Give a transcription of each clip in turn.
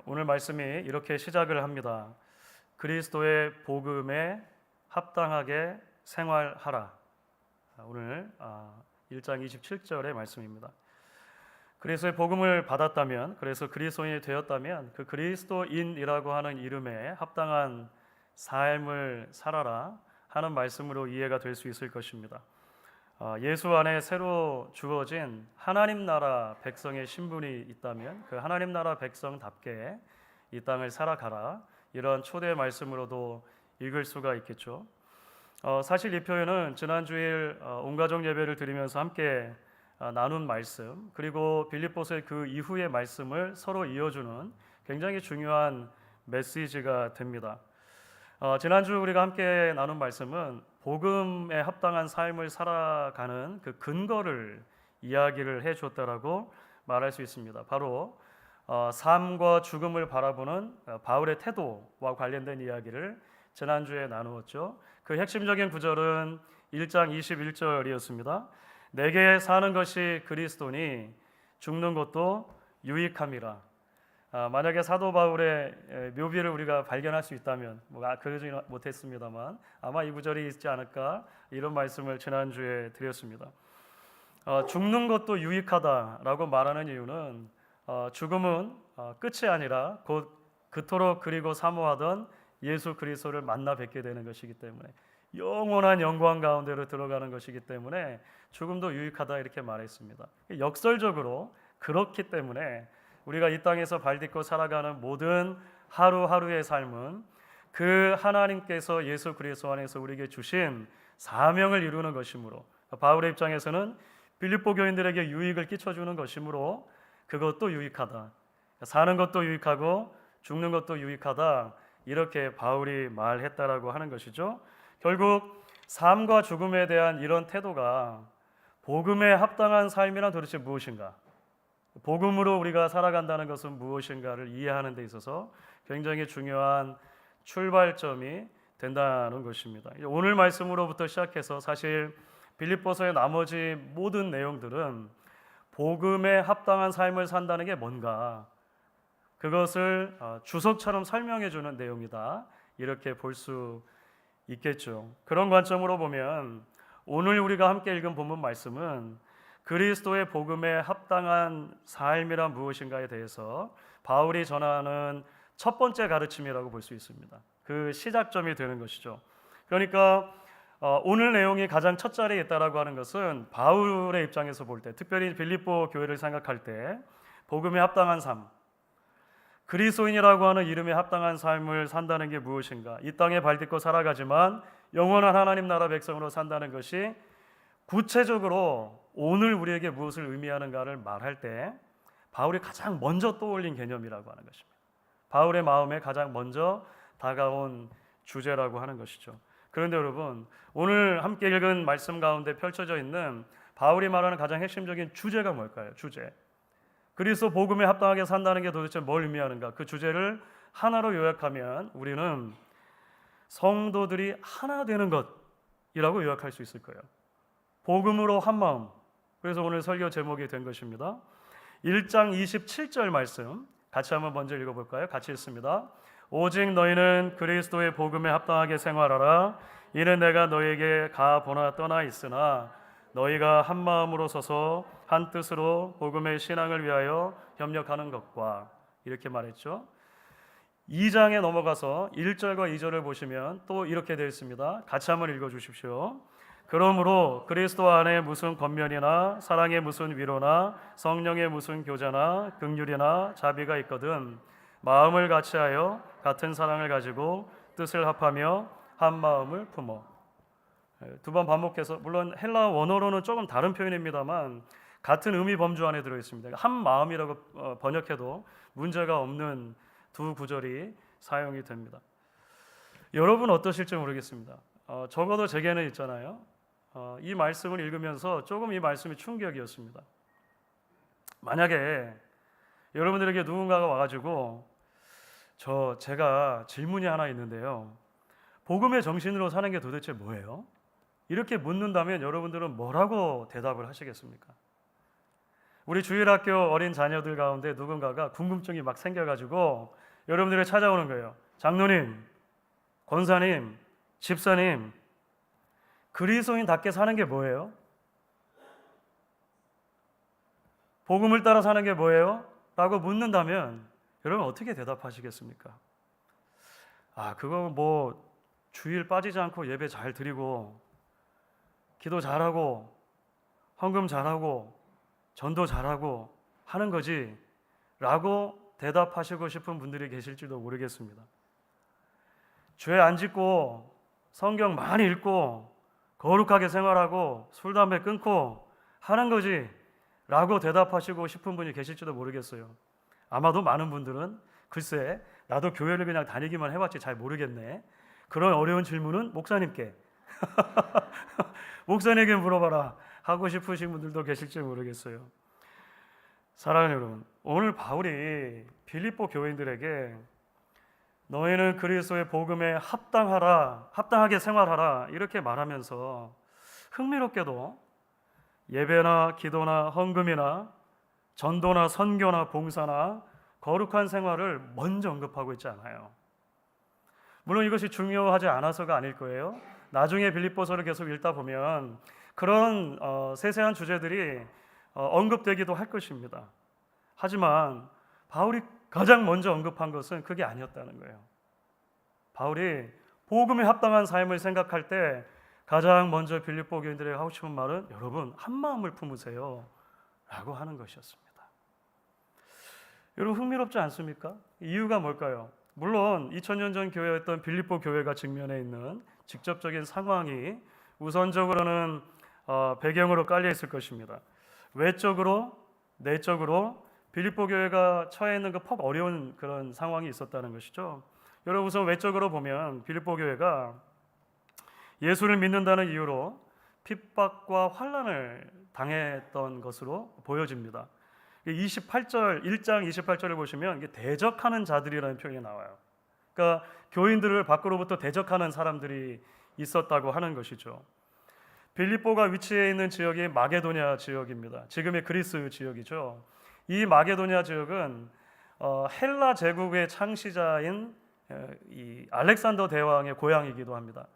오늘 말씀이 이렇게 시작을 합니다. 그리스도의 복음에 합당하게 생활하라. 오늘 1장 27절의 말씀입니다. 그리스도의 복음을 받았다면, 그래서 그리스도인이 되었다면 그 그리스도인이라고 하는 이름에 합당한 삶을 살아라 하는 말씀으로 이해가 될 수 있을 것입니다. 예수 안에 새로 주어진 하나님 나라 백성의 신분이 있다면 그 하나님 나라 백성답게 이 땅을 살아가라, 이런 초대 말씀으로도 읽을 수가 있겠죠. 사실 이 표현은 지난 주일 온가족 예배를 드리면서 함께 나눈 말씀, 그리고 빌립보서의 그 이후의 말씀을 서로 이어주는 굉장히 중요한 메시지가 됩니다. 지난주 우리가 함께 나눈 말씀은 복음에 합당한 삶을 살아가는 그 근거를 이야기를 해줬다라고 말할 수 있습니다. 바로 삶과 죽음을 바라보는 바울의 태도와 관련된 이야기를 지난주에 나누었죠. 그 핵심적인 구절은 1장 21절이었습니다. 내게 사는 것이 그리스도니 죽는 것도 유익함이라. 만약에 사도 바울의 묘비를 우리가 발견할 수 있다면, 그러지 못했습니다만 아마 이 구절이 있지 않을까, 이런 말씀을 지난주에 드렸습니다. 죽는 것도 유익하다라고 말하는 이유는 죽음은 끝이 아니라 곧 그토록 그리고 사모하던 예수 그리스도를 만나 뵙게 되는 것이기 때문에, 영원한 영광 가운데로 들어가는 것이기 때문에 죽음도 유익하다, 이렇게 말했습니다. 역설적으로 그렇기 때문에 우리가 이 땅에서 발딛고 살아가는 모든 하루하루의 삶은 그 하나님께서 예수 그리스도 안에서 우리에게 주신 사명을 이루는 것이므로, 바울의 입장에서는 빌립보 교인들에게 유익을 끼쳐주는 것이므로 그것도 유익하다, 사는 것도 유익하고 죽는 것도 유익하다, 이렇게 바울이 말했다라고 하는 것이죠. 결국 삶과 죽음에 대한 이런 태도가 복음에 합당한 삶이란 도대체 무엇인가, 복음으로 우리가 살아간다는 것은 무엇인가를 이해하는 데 있어서 굉장히 중요한 출발점이 된다는 것입니다. 오늘 말씀으로부터 시작해서 사실 빌립보서의 나머지 모든 내용들은 복음에 합당한 삶을 산다는 게 뭔가, 그것을 주석처럼 설명해 주는 내용이다, 이렇게 볼 수 있겠죠. 그런 관점으로 보면 오늘 우리가 함께 읽은 본문 말씀은 그리스도의 복음에 합당한 삶이란 무엇인가에 대해서 바울이 전하는 첫 번째 가르침이라고 볼 수 있습니다. 그 시작점이 되는 것이죠. 그러니까 오늘 내용이 가장 첫 자리에 있다라고 하는 것은 바울의 입장에서 볼 때, 특별히 빌립보 교회를 생각할 때 복음에 합당한 삶, 그리스도인이라고 하는 이름에 합당한 삶을 산다는 게 무엇인가, 이 땅에 발딛고 살아가지만 영원한 하나님 나라 백성으로 산다는 것이 구체적으로 오늘 우리에게 무엇을 의미하는가를 말할 때 바울이 가장 먼저 떠올린 개념이라고 하는 것입니다. 바울의 마음에 가장 먼저 다가온 주제라고 하는 것이죠. 그런데 여러분, 오늘 함께 읽은 말씀 가운데 펼쳐져 있는 바울이 말하는 가장 핵심적인 주제가 뭘까요? 주제. 그리스도 복음에 합당하게 산다는 게 도대체 뭘 의미하는가? 그 주제를 하나로 요약하면 우리는 성도들이 하나 되는 것이라고 요약할 수 있을 거예요. 복음으로 한 마음. 그래서 오늘 설교 제목이 된 것입니다. 1장 27절 말씀 같이 한번 먼저 읽어볼까요? 같이 읽습니다. 오직 너희는 그리스도의 복음에 합당하게 생활하라. 이는 내가 너희에게 가보나 떠나 있으나 너희가 한 마음으로 서서 한 뜻으로 복음의 신앙을 위하여 협력하는 것과, 이렇게 말했죠. 2장에 넘어가서 1절과 2절을 보시면 또 이렇게 되어 있습니다. 같이 한번 읽어주십시오. 그러므로 그리스도 안에 무슨 권면이나 사랑의 무슨 위로나 성령의 무슨 교제나 긍휼이나 자비가 있거든 마음을 같이하여 같은 사랑을 가지고 뜻을 합하며 한 마음을 품어. 두 번 반복해서, 물론 헬라 원어로는 조금 다른 표현입니다만 같은 의미 범주 안에 들어있습니다. 한 마음이라고 번역해도 문제가 없는 두 구절이 사용이 됩니다. 여러분 어떠실지 모르겠습니다. 적어도 제게는 있잖아요. 이 말씀을 읽으면서 조금 이 말씀이 충격이었습니다. 만약에 여러분들에게 누군가가 와가지고 제가 질문이 하나 있는데요, 복음의 정신으로 사는 게 도대체 뭐예요? 이렇게 묻는다면 여러분들은 뭐라고 대답을 하시겠습니까? 우리 주일학교 어린 자녀들 가운데 누군가가 궁금증이 막 생겨가지고 여러분들이 찾아오는 거예요. 장로님, 권사님, 집사님, 그리스도인답게 사는 게 뭐예요? 복음을 따라 사는 게 뭐예요? 라고 묻는다면 여러분 어떻게 대답하시겠습니까? 그거 뭐 주일 빠지지 않고 예배 잘 드리고 기도 잘하고 헌금 잘하고 전도 잘하고 하는 거지 라고 대답하시고 싶은 분들이 계실지도 모르겠습니다. 죄 안 짓고 성경 많이 읽고 거룩하게 생활하고 술 담배 끊고 하는 거지 라고 대답하시고 싶은 분이 계실지도 모르겠어요. 아마도 많은 분들은 글쎄 나도 교회를 그냥 다니기만 해봤지 잘 모르겠네. 그런 어려운 질문은 목사님께 목사님에게 물어봐라 하고 싶으신 분들도 계실지 모르겠어요. 사랑하는 여러분, 오늘 바울이 빌립보 교인들에게 너희는 그리스도의 복음에 합당하게 생활하라 이렇게 말하면서 흥미롭게도 예배나 기도나 헌금이나 전도나 선교나 봉사나 거룩한 생활을 먼저 언급하고 있지 않아요. 물론 이것이 중요하지 않아서가 아닐 거예요. 나중에 빌립보서를 계속 읽다 보면 그런 세세한 주제들이 언급되기도 할 것입니다. 하지만 바울이 가장 먼저 언급한 것은 그게 아니었다는 거예요. 바울이 복음에 합당한 삶을 생각할 때 가장 먼저 빌립보 교인들에게 하고 싶은 말은 여러분 한 마음을 품으세요 라고 하는 것이었습니다. 여러분 흥미롭지 않습니까? 이유가 뭘까요? 물론 2000년 전 교회였던 빌립보 교회가 직면해 있는 직접적인 상황이 우선적으로는 배경으로 깔려 있을 것입니다. 외적으로 내적으로 빌립보 교회가 처해 있는 그 퍽 어려운 그런 상황이 있었다는 것이죠. 여러분 우선 외적으로 보면 빌립보 교회가 예수를 믿는다는 이유로 핍박과 환난을 당했던 것으로 보여집니다. 1장 28절을 보시면 이게 대적하는 자들이라는 표현이 나와요. 그러니까 교인들을 밖으로부터 대적하는 사람들이 있었다고 하는 것이죠. 빌립보가 위치해 있는 지역이 마게도냐 지역입니다. 지금의 그리스 지역이죠. 이 마게도냐 지역은 헬라 제국의 창시자인 이 알렉산더 대왕의 고향이기도 합니다.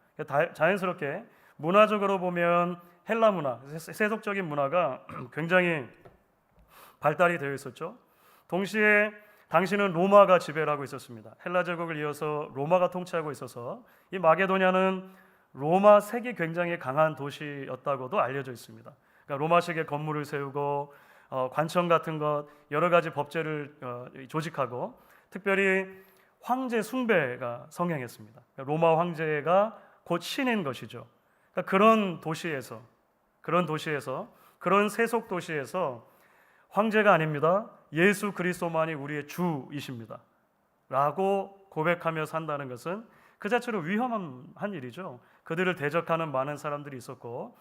자연스럽게 문화적으로 보면 헬라 문화, 세속적인 문화가 굉장히 발달이 되어 있었죠. 동시에 당시는 로마가 지배를 하고 있었습니다. 헬라 제국을 이어서 로마가 통치하고 있어서 이 마게도냐는 로마색이 굉장히 강한 도시였다고도 알려져 있습니다. 그러니까 로마식의 건물을 세우고 관청 같은 것 여러 가지 법제를 조직하고 특별히 황제 숭배가 성행했습니다. 로마 황제가 곧 신인 것이죠. 그러니까 그런 세속 도시에서 황제가 아닙니다. 예수 그리스도만이 우리의 주이십니다. 라고 고백하며 산다는 것은 그 자체로 위험한 일이죠. 그들을 대적하는 많은 사람들이 있었고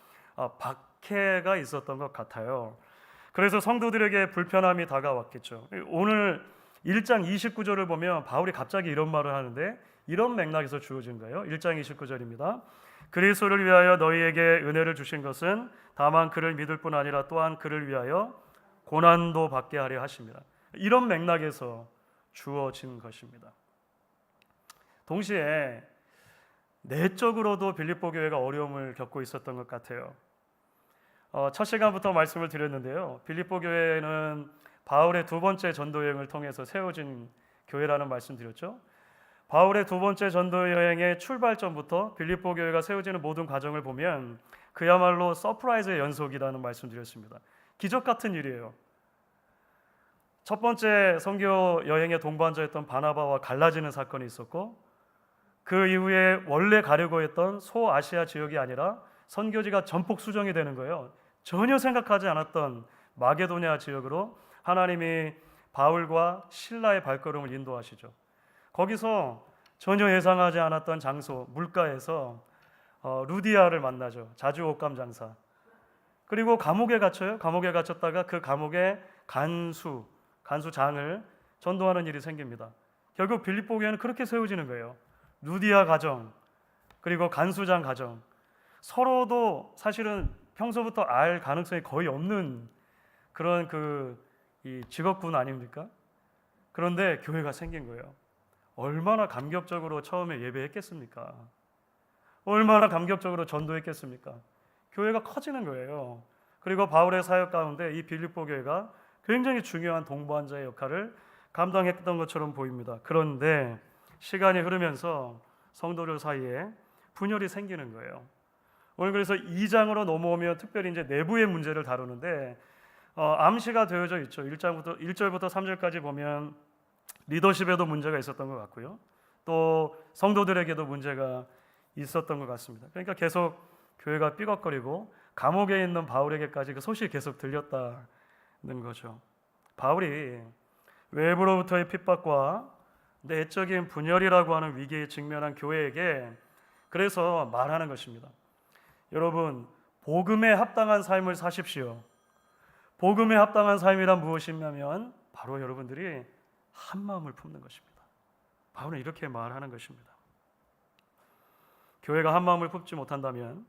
박해가 있었던 것 같아요. 그래서 성도들에게 불편함이 다가왔겠죠. 오늘 1장 29절을 보면 바울이 갑자기 이런 말을 하는데 이런 맥락에서 주어진 거예요. 1장 29절입니다. 그리스도를 위하여 너희에게 은혜를 주신 것은 다만 그를 믿을 뿐 아니라 또한 그를 위하여 고난도 받게 하려 하십니다. 이런 맥락에서 주어진 것입니다. 동시에 내적으로도 빌립보 교회가 어려움을 겪고 있었던 것 같아요. 첫 시간부터 말씀을 드렸는데요. 빌립보 교회는 바울의 두 번째 전도 여행을 통해서 세워진 교회라는 말씀드렸죠. 바울의 두 번째 전도 여행의 출발점부터 빌립보 교회가 세워지는 모든 과정을 보면 그야말로 서프라이즈의 연속이라는 말씀드렸습니다. 기적 같은 일이에요. 첫 번째 선교 여행의 동반자였던 바나바와 갈라지는 사건이 있었고 그 이후에 원래 가려고 했던 소아시아 지역이 아니라 선교지가 전폭 수정이 되는 거예요. 전혀 생각하지 않았던 마게도냐 지역으로 하나님이 바울과 실라의 발걸음을 인도하시죠. 거기서 전혀 예상하지 않았던 장소, 물가에서 루디아를 만나죠. 자주 옷감 장사. 그리고 감옥에 갇혀요. 감옥에 갇혔다가 그 감옥에 간수장을 전도하는 일이 생깁니다. 결국 빌립보 교회는 그렇게 세워지는 거예요. 루디아 가정, 그리고 간수장 가정. 서로도 사실은 평소부터 알 가능성이 거의 없는 그런 이 직업군 아닙니까? 그런데 교회가 생긴 거예요. 얼마나 감격적으로 처음에 예배했겠습니까? 얼마나 감격적으로 전도했겠습니까? 교회가 커지는 거예요. 그리고 바울의 사역 가운데 이 빌립보 교회가 굉장히 중요한 동반자의 역할을 감당했던 것처럼 보입니다. 그런데 시간이 흐르면서 성도들 사이에 분열이 생기는 거예요. 오늘 그래서 2장으로 넘어오면 특별히 이제 내부의 문제를 다루는데 암시가 되어져 있죠. 1절부터 3절까지 보면 리더십에도 문제가 있었던 것 같고요. 또 성도들에게도 문제가 있었던 것 같습니다. 그러니까 계속 교회가 삐걱거리고 감옥에 있는 바울에게까지 그 소식이 계속 들렸다는 거죠. 바울이 외부로부터의 핍박과 내적인 분열이라고 하는 위기에 직면한 교회에게 그래서 말하는 것입니다. 여러분, 복음에 합당한 삶을 사십시오. 복음에 합당한 삶이란 무엇이냐면 바로 여러분들이 한 마음을 품는 것입니다. 바울은 이렇게 말하는 것입니다. 교회가 한 마음을 품지 못한다면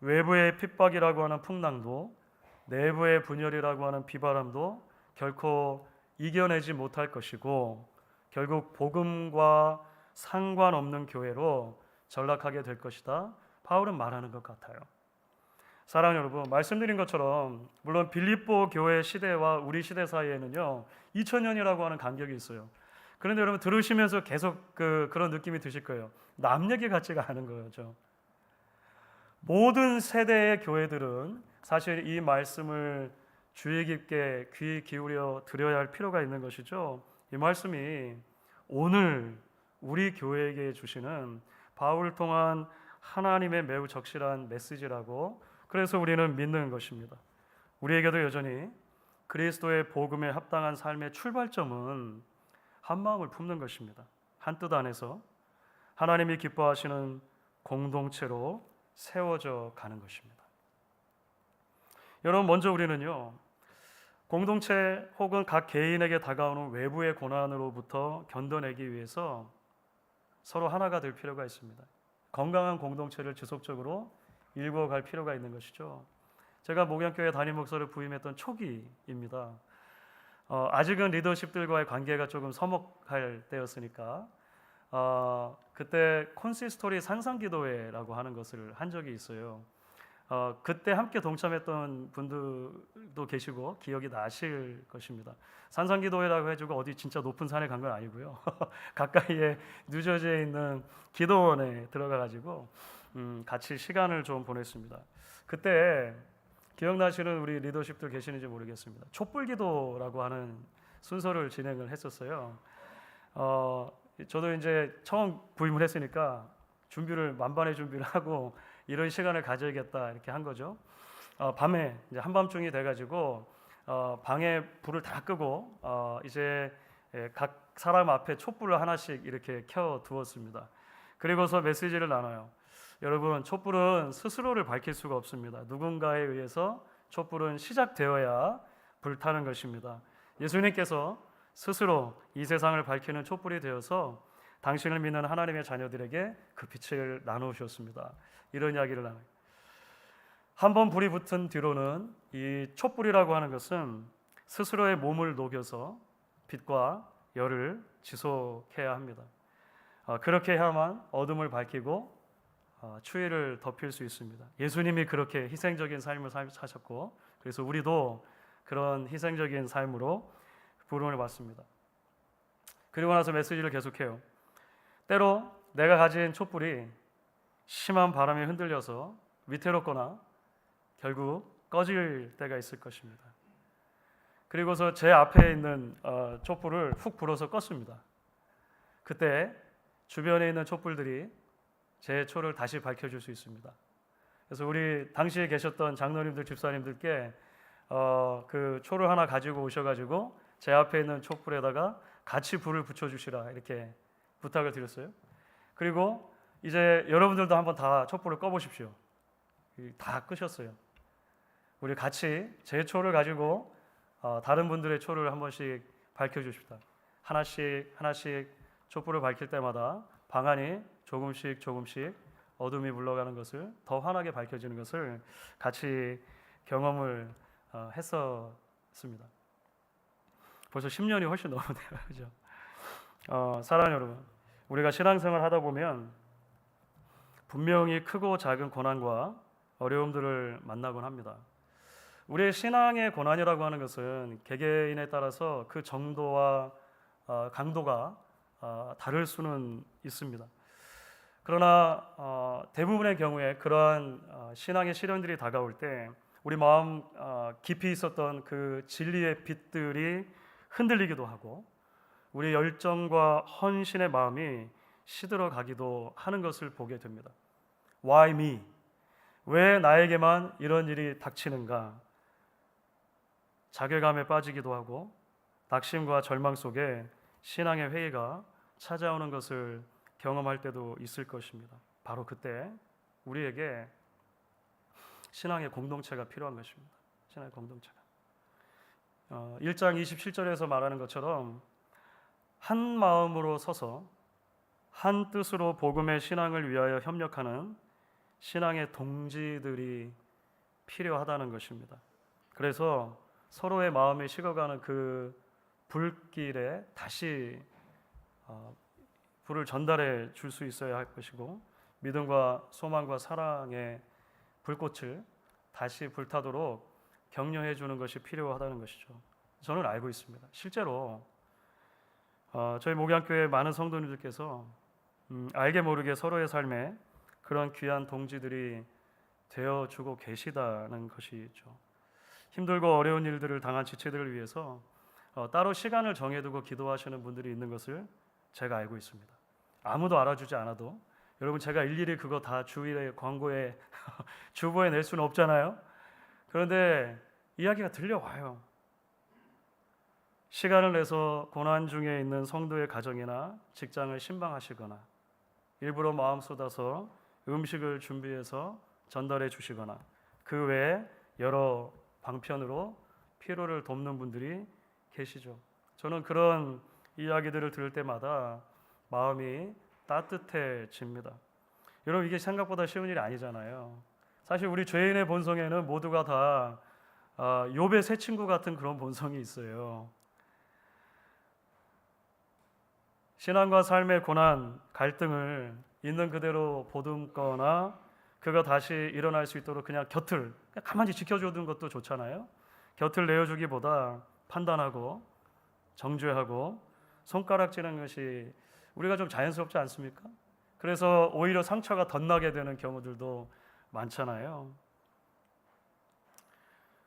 외부의 핍박이라고 하는 풍랑도 내부의 분열이라고 하는 비바람도 결코 이겨내지 못할 것이고 결국 복음과 상관없는 교회로 전락하게 될 것이다. 바울은 말하는 것 같아요. 사랑하는 여러분, 말씀드린 것처럼 물론 빌립보 교회 시대와 우리 시대 사이에는요 2000년이라고 하는 간격이 있어요. 그런데 여러분 들으시면서 계속 그런 느낌이 드실 거예요. 남 얘기 같지가 않은 거죠. 모든 세대의 교회들은 사실 이 말씀을 주의 깊게 귀 기울여 들어야 할 필요가 있는 것이죠. 이 말씀이 오늘 우리 교회에게 주시는 바울을 통한 하나님의 매우 적실한 메시지라고 그래서 우리는 믿는 것입니다. 우리에게도 여전히 그리스도의 복음에 합당한 삶의 출발점은 한 마음을 품는 것입니다. 한 뜻 안에서 하나님이 기뻐하시는 공동체로 세워져 가는 것입니다. 여러분, 먼저 우리는요 공동체 혹은 각 개인에게 다가오는 외부의 고난으로부터 견뎌내기 위해서 서로 하나가 될 필요가 있습니다. 건강한 공동체를 지속적으로 일궈갈 필요가 있는 것이죠. 제가 목양교회 담임 목사를 부임했던 초기입니다. 아직은 리더십들과의 관계가 조금 서먹할 때였으니까 그때 콘시스토리 산상기도회라고 하는 것을 한 적이 있어요. 그때 함께 동참했던 분들도 계시고 기억이 나실 것입니다. 산상기도회라고 해주고 어디 진짜 높은 산에 간 건 아니고요. 가까이에 뉴저지에 있는 기도원에 들어가가지고 같이 시간을 좀 보냈습니다. 그때 기억나시는 우리 리더십들 계시는지 모르겠습니다. 촛불기도라고 하는 순서를 진행을 했었어요. 저도 이제 처음 부임을 했으니까 만반의 준비를 하고 이런 시간을 가져야겠다 이렇게 한 거죠. 밤에 이제 한밤중이 돼가지고 방에 불을 다 끄고 이제 각 사람 앞에 촛불을 하나씩 이렇게 켜 두었습니다. 그리고서 메시지를 나눠요. 여러분, 촛불은 스스로를 밝힐 수가 없습니다. 누군가에 의해서 촛불은 시작되어야 불타는 것입니다. 예수님께서 스스로 이 세상을 밝히는 촛불이 되어서 당신을 믿는 하나님의 자녀들에게 그 빛을 나누셨습니다. 이런 이야기를 나눠요. 한번 불이 붙은 뒤로는 이 촛불이라고 하는 것은 스스로의 몸을 녹여서 빛과 열을 지속해야 합니다. 그렇게 해야만 어둠을 밝히고 추위를 덮일 수 있습니다. 예수님이 그렇게 희생적인 삶을 사셨고 그래서 우리도 그런 희생적인 삶으로 부름을 받습니다. 그리고 나서 메시지를 계속해요. 때로 내가 가진 촛불이 심한 바람에 흔들려서 위태롭거나 결국 꺼질 때가 있을 것입니다. 그리고서 제 앞에 있는 촛불을 훅 불어서 껐습니다. 그때 주변에 있는 촛불들이 제 초를 다시 밝혀줄 수 있습니다. 그래서 우리 당시에 계셨던 장로님들, 집사님들께 그 초를 하나 가지고 오셔가지고 제 앞에 있는 촛불에다가 같이 불을 붙여주시라 이렇게 부탁을 드렸어요. 그리고 이제 여러분들도 한번 다 촛불을 꺼보십시오. 다 끄셨어요. 우리 같이 제 초를 가지고 다른 분들의 초를 한 번씩 밝혀주십시다. 하나씩 촛불을 밝힐 때마다 방 안이 조금씩 어둠이 물러가는 것을 더 환하게 밝혀지는 것을 같이 경험을 했었습니다. 있습니다. 벌써 10년이 훨씬 넘었네요. 그죠? 사랑하는 여러분, 우리가 신앙생활 하다 보면 분명히 크고 작은 고난과 어려움들을 만나곤 합니다. 우리의 신앙의 고난이라고 하는 것은 개개인에 따라서 그 정도와 강도가 다를 수는 있습니다. 그러나 대부분의 경우에 그러한 신앙의 시련들이 다가올 때 우리 마음 깊이 있었던 그 진리의 빛들이 흔들리기도 하고 우리 열정과 헌신의 마음이 시들어가기도 하는 것을 보게 됩니다. Why me? 왜 나에게만 이런 일이 닥치는가? 자괴감에 빠지기도 하고 낙심과 절망 속에 신앙의 회의가 찾아오는 것을 경험할 때도 있을 것입니다. 바로 그때 우리에게 신앙의 공동체가 필요한 것입니다. 신앙의 공동체가 1장 27절에서 말하는 것처럼 한 마음으로 서서 한 뜻으로 복음의 신앙을 위하여 협력하는 신앙의 동지들이 필요하다는 것입니다. 그래서 서로의 마음이 식어가는 그 불길에 다시 불을 전달해 줄 수 있어야 할 것이고 믿음과 소망과 사랑의 불꽃을 다시 불타도록 격려해 주는 것이 필요하다는 것이죠. 저는 알고 있습니다. 실제로 저희 목양교회 많은 성도님들께서 알게 모르게 서로의 삶에 그런 귀한 동지들이 되어주고 계시다는 것이죠. 힘들고 어려운 일들을 당한 지체들을 위해서 따로 시간을 정해두고 기도하시는 분들이 있는 것을 제가 알고 있습니다. 아무도 알아주지 않아도 여러분 제가 일일이 그거 다 주일에 광고에 주보에 낼 수는 없잖아요. 그런데 이야기가 들려와요. 시간을 내서 고난 중에 있는 성도의 가정이나 직장을 신방하시거나 일부러 마음 쏟아서 음식을 준비해서 전달해 주시거나 그 외에 여러 방편으로 피로를 돕는 분들이 계시죠. 저는 그런 이야기들을 들을 때마다 마음이 따뜻해집니다. 여러분 이게 생각보다 쉬운 일이 아니잖아요. 사실 우리 죄인의 본성에는 모두가 다 욥의 새 친구 같은 그런 본성이 있어요. 신앙과 삶의 고난, 갈등을 있는 그대로 보듬거나 그가 다시 일어날 수 있도록 그냥 곁을 가만히 지켜주는 것도 좋잖아요. 곁을 내어주기보다 판단하고 정죄하고 손가락질하는 것이 우리가 좀 자연스럽지 않습니까? 그래서 오히려 상처가 덧나게 되는 경우들도 많잖아요.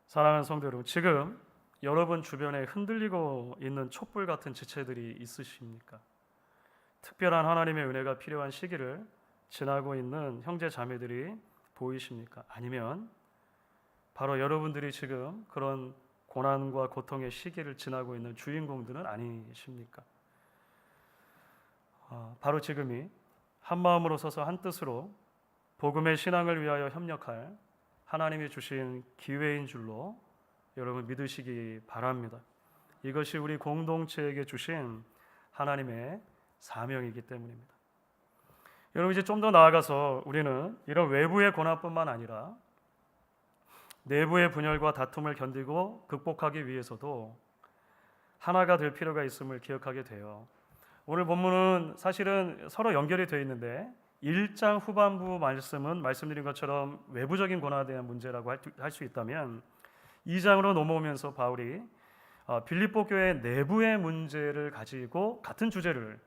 사랑하는 성도 여러분, 지금 여러분 주변에 흔들리고 있는 촛불 같은 지체들이 있으십니까? 특별한 하나님의 은혜가 필요한 시기를 지나고 있는 형제 자매들이 보이십니까? 아니면 바로 여러분들이 지금 그런 고난과 고통의 시기를 지나고 있는 주인공들은 아니십니까? 바로 지금이 한 마음으로 서서 한 뜻으로 복음의 신앙을 위하여 협력할 하나님이 주신 기회인 줄로 여러분 믿으시기 바랍니다. 이것이 우리 공동체에게 주신 하나님의 사명이기 때문입니다. 여러분 이제 좀 더 나아가서 우리는 이런 외부의 고난뿐만 아니라 내부의 분열과 다툼을 견디고 극복하기 위해서도 하나가 될 필요가 있음을 기억하게 돼요. 오늘 본문은 사실은 서로 연결이 되어 있는데 1장 후반부 말씀은 말씀드린 것처럼 외부적인 고난에 대한 문제라고 할 수 있다면 2장으로 넘어오면서 바울이 빌립보 교회 내부의 문제를 가지고 같은 주제를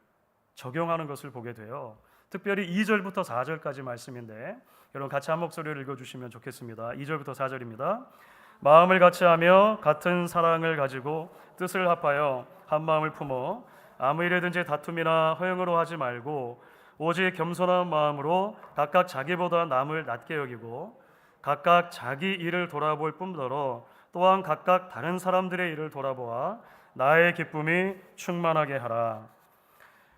적용하는 것을 보게 돼요. 특별히 2절부터 4절까지 말씀인데 여러분 같이 한 목소리를 읽어주시면 좋겠습니다. 2절부터 4절입니다. 마음을 같이하며 같은 사랑을 가지고 뜻을 합하여 한 마음을 품어 아무 일에든지 다툼이나 허영으로 하지 말고 오직 겸손한 마음으로 각각 자기보다 남을 낮게 여기고 각각 자기 일을 돌아볼 뿐더러 또한 각각 다른 사람들의 일을 돌아보아 나의 기쁨이 충만하게 하라.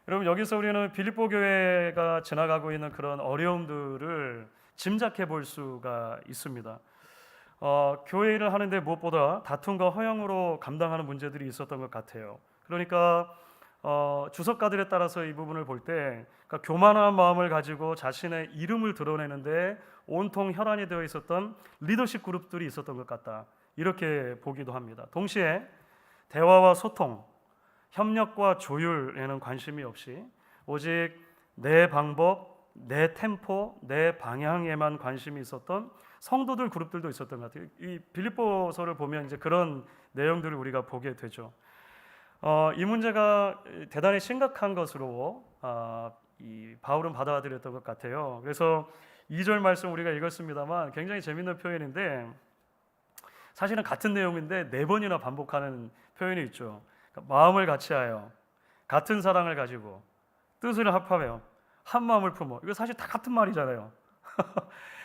여러분 여기서 우리는 빌립보 교회가 지나가고 있는 그런 어려움들을 짐작해 볼 수가 있습니다. 교회 일을 하는데 무엇보다 다툼과 허영으로 감당하는 문제들이 있었던 것 같아요. 그러니까 주석가들에 따라서 이 부분을 볼 때 그러니까 교만한 마음을 가지고 자신의 이름을 드러내는데 온통 혈안이 되어 있었던 리더십 그룹들이 있었던 것 같다. 이렇게 보기도 합니다. 동시에 대화와 소통, 협력과 조율에는 관심이 없이 오직 내 방법, 내 템포, 내 방향에만 관심이 있었던 성도들 그룹들도 있었던 것 같아요. 이 빌립보서를 보면 이제 그런 내용들을 우리가 보게 되죠. 이 문제가 대단히 심각한 것으로 이 바울은 받아들였던 것 같아요. 그래서 2절 말씀 우리가 읽었습니다만 굉장히 재밌는 표현인데 사실은 같은 내용인데 4번이나 반복하는 표현이 있죠. 그러니까 마음을 같이하여 같은 사랑을 가지고 뜻을 합하며 한 마음을 품어. 이거 사실 다 같은 말이잖아요.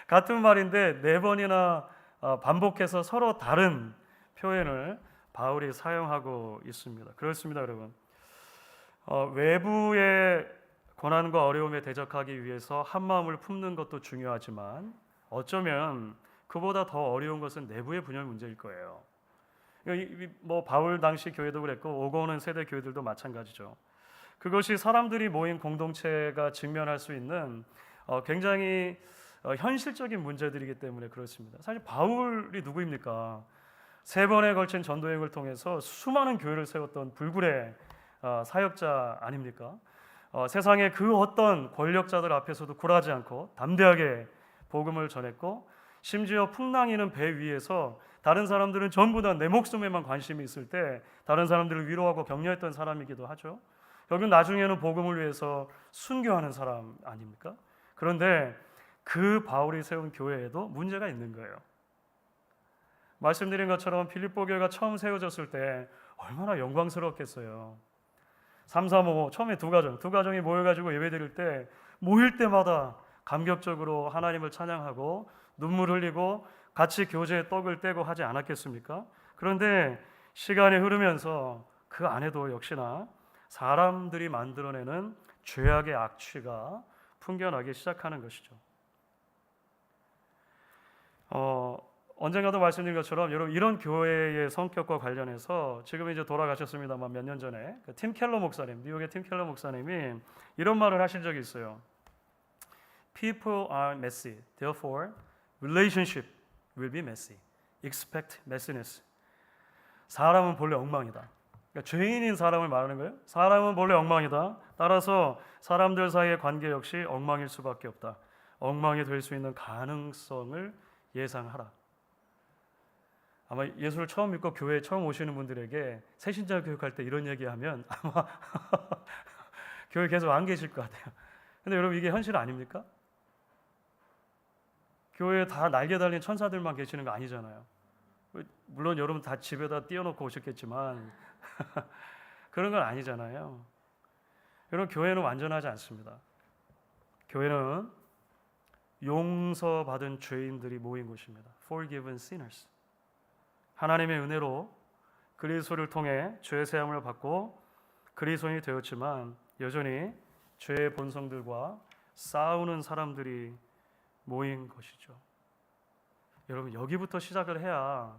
같은 말인데 4번이나 반복해서 서로 다른 표현을 바울이 사용하고 있습니다. 그렇습니다, 여러분. 외부의 고난과 어려움에 대적하기 위해서 한 마음을 품는 것도 중요하지만 어쩌면 그보다 더 어려운 것은 내부의 분열 문제일 거예요. 뭐 바울 당시 교회도 그랬고 오고 오는 세대 교회들도 마찬가지죠. 그것이 사람들이 모인 공동체가 직면할 수 있는 굉장히 현실적인 문제들이기 때문에 그렇습니다. 사실 바울이 누구입니까? 3번에 걸친 전도여행을 통해서 수많은 교회를 세웠던 불굴의 사역자 아닙니까? 세상의 그 어떤 권력자들 앞에서도 굴하지 않고 담대하게 복음을 전했고 심지어 풍랑이는 배 위에서 다른 사람들은 전부 다 내 목숨에만 관심이 있을 때 다른 사람들을 위로하고 격려했던 사람이기도 하죠. 결국 나중에는 복음을 위해서 순교하는 사람 아닙니까? 그런데 그 바울이 세운 교회에도 문제가 있는 거예요. 말씀드린 것처럼 빌립보 교회가 처음 세워졌을 때 얼마나 영광스러웠겠어요. 335 처음에 두 가정이 모여가지고 예배드릴 때 모일 때마다 감격적으로 하나님을 찬양하고 눈물 흘리고 같이 교제에 떡을 떼고 하지 않았겠습니까? 그런데 시간이 흐르면서 그 안에도 역시나 사람들이 만들어내는 죄악의 악취가 풍겨나기 시작하는 것이죠. 언젠가도 말씀드린 것처럼 여러분 이런 교회의 성격과 관련해서 지금 이제 돌아가셨습니다만 몇 년 전에 팀 켈러 목사님, 뉴욕의 팀 켈러 목사님이 이런 말을 하신 적이 있어요. People are messy, therefore relationship will be messy. Expect messiness. 사람은 본래 엉망이다. 그러니까 죄인인 사람을 말하는 거예요. 사람은 본래 엉망이다. 따라서 사람들 사이의 관계 역시 엉망일 수밖에 없다. 엉망이 될 수 있는 가능성을 예상하라. 아마 예수를 처음 믿고 교회에 처음 오시는 분들에게 새신자 교육할 때 이런 얘기하면 아마 교회 계속 안 계실 것 같아요. 근데 여러분 이게 현실 아닙니까? 교회에 다 날개 달린 천사들만 계시는 거 아니잖아요. 물론 여러분 다 집에다 띄워놓고 오셨겠지만 그런 건 아니잖아요. 여러분 교회는 완전하지 않습니다. 교회는 용서받은 죄인들이 모인 곳입니다. Forgiven sinners. 하나님의 은혜로 그리스도를 통해 죄 사함을 받고 그리스도인이 되었지만 여전히 죄의 본성들과 싸우는 사람들이 모인 것이죠. 여러분 여기부터 시작을 해야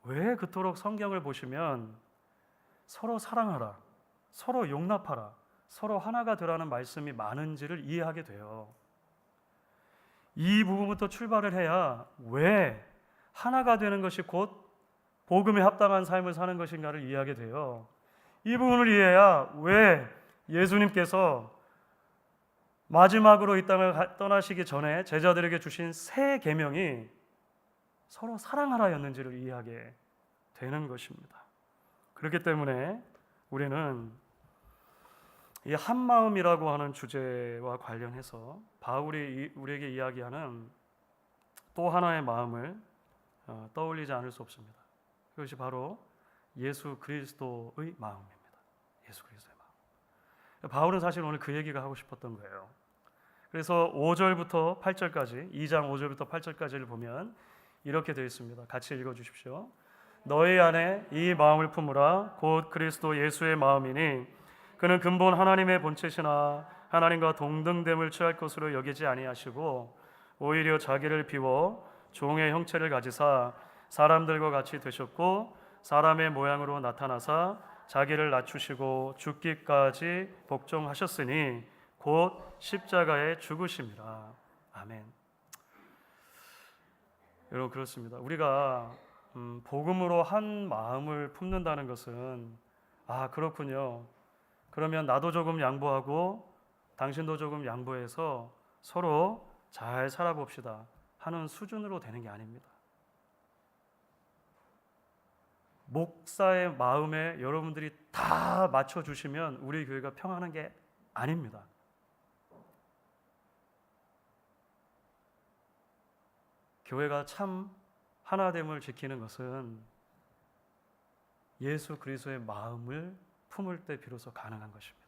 왜 그토록 성경을 보시면 서로 사랑하라, 서로 용납하라, 서로 하나가 되라는 말씀이 많은지를 이해하게 돼요. 이 부분부터 출발을 해야 왜 하나가 되는 것이 곧 복음에 합당한 삶을 사는 것인가를 이해하게 돼요. 이 부분을 이해해야 왜 예수님께서 마지막으로 이 땅을 떠나시기 전에 제자들에게 주신 새 계명이 서로 사랑하라였는지를 이해하게 되는 것입니다. 그렇기 때문에 우리는 이 한마음이라고 하는 주제와 관련해서 바울이 우리에게 이야기하는 또 하나의 마음을 떠올리지 않을 수 없습니다. 그것이 바로 예수 그리스도의 마음입니다. 예수 그리스도의 마음. 바울은 사실 오늘 그 얘기가 하고 싶었던 거예요. 그래서 5절부터 8절까지 2장 5절부터 8절까지를 보면 이렇게 되어 있습니다. 같이 읽어주십시오. 너희 안에 이 마음을 품으라. 곧 그리스도 예수의 마음이니 그는 근본 하나님의 본체시나 하나님과 동등됨을 취할 것으로 여기지 아니하시고 오히려 자기를 비워 종의 형체를 가지사 사람들과 같이 되셨고 사람의 모양으로 나타나사 자기를 낮추시고 죽기까지 복종하셨으니 곧 십자가에 죽으심이라. 아멘. 여러분 그렇습니다. 우리가 복음으로 한 마음을 품는다는 것은 아, 그렇군요. 그러면 나도 조금 양보하고 당신도 조금 양보해서 서로 잘 살아봅시다 하는 수준으로 되는 게 아닙니다. 목사의 마음에 여러분들이 다 맞춰주시면 우리 교회가 평안한 게 아닙니다. 교회가 참 하나됨을 지키는 것은 예수 그리스도의 마음을 품을 때 비로소 가능한 것입니다.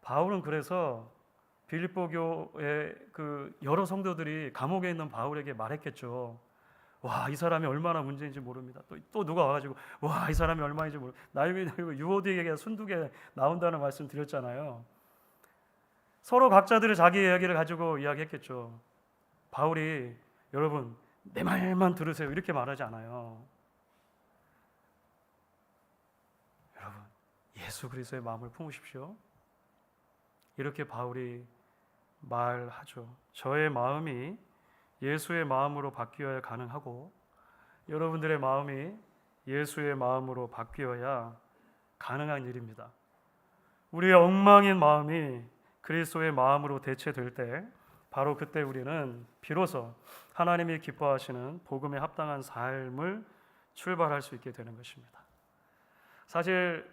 바울은 그래서 빌립보 교회 그 여러 성도들이 감옥에 있는 바울에게 말했겠죠. 와, 이 사람이 얼마나 문제인지 모릅니다. 또 누가 와가지고 와, 이 사람이 얼마인지 모릅니다. 나에게 유오디에게 순두개 나온다는 말씀 드렸잖아요. 서로 각자들의 자기 이야기를 가지고 이야기했겠죠. 바울이 여러분 내 말만 들으세요 이렇게 말하지 않아요. 여러분 예수 그리스도의 마음을 품으십시오. 이렇게 바울이 말하죠. 저의 마음이 예수의 마음으로 바뀌어야 가능하고 여러분들의 마음이 예수의 마음으로 바뀌어야 가능한 일입니다. 우리의 엉망인 마음이 그리스도의 마음으로 대체될 때 바로 그때 우리는 비로소 하나님이 기뻐하시는 복음에 합당한 삶을 출발할 수 있게 되는 것입니다. 사실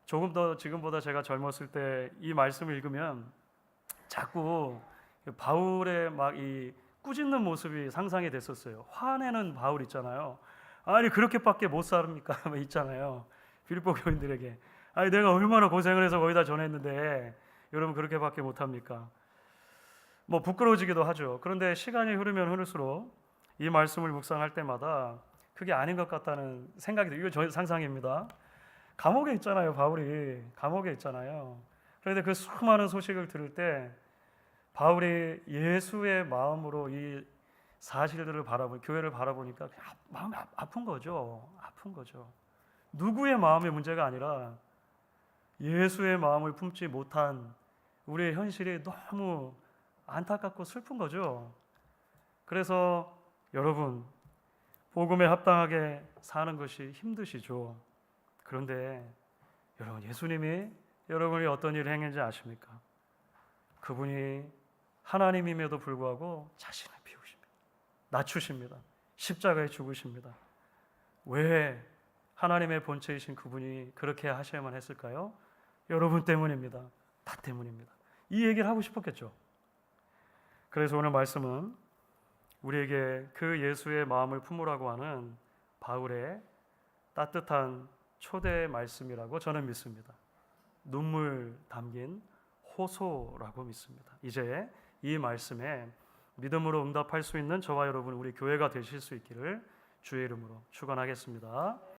조금 더 지금보다 제가 젊었을 때 이 말씀을 읽으면 자꾸 바울의 막 이 꾸짖는 모습이 상상이 됐었어요. 화내는 바울 있잖아요. 아니 그렇게밖에 못 삽니까? 있잖아요. 빌립보 교인들에게 아니 내가 얼마나 고생을 해서 거기다 전했는데 여러분 그렇게밖에 못 합니까? 뭐 부끄러워지기도 하죠. 그런데 시간이 흐르면 흐를수록 이 말씀을 묵상할 때마다 그게 아닌 것 같다는 생각이 들어요. 이거 저의 상상입니다. 감옥에 있잖아요. 바울이 감옥에 있잖아요. 그런데 그 수많은 소식을 들을 때 바울이 예수의 마음으로 이 사실들을 교회를 바라보니까 마음이 아픈 거죠. 아픈 거죠. 누구의 마음의 문제가 아니라 예수의 마음을 품지 못한 우리의 현실이 너무 안타깝고 슬픈 거죠. 그래서 여러분 복음에 합당하게 사는 것이 힘드시죠. 그런데 여러분 예수님이 여러분이 어떤 일을 행했는지 아십니까? 그분이 하나님임에도 불구하고 자신을 비우십니다. 낮추십니다. 십자가에 죽으십니다. 왜 하나님의 본체이신 그분이 그렇게 하셔야만 했을까요? 여러분 때문입니다. 다 때문입니다. 이 얘기를 하고 싶었겠죠. 그래서 오늘 말씀은 우리에게 그 예수의 마음을 품으라고 하는 바울의 따뜻한 초대 말씀이라고 저는 믿습니다. 눈물 담긴 호소라고 믿습니다. 이제 이 말씀에 믿음으로 응답할 수 있는 저와 여러분 우리 교회가 되실 수 있기를 주의 이름으로 축원하겠습니다.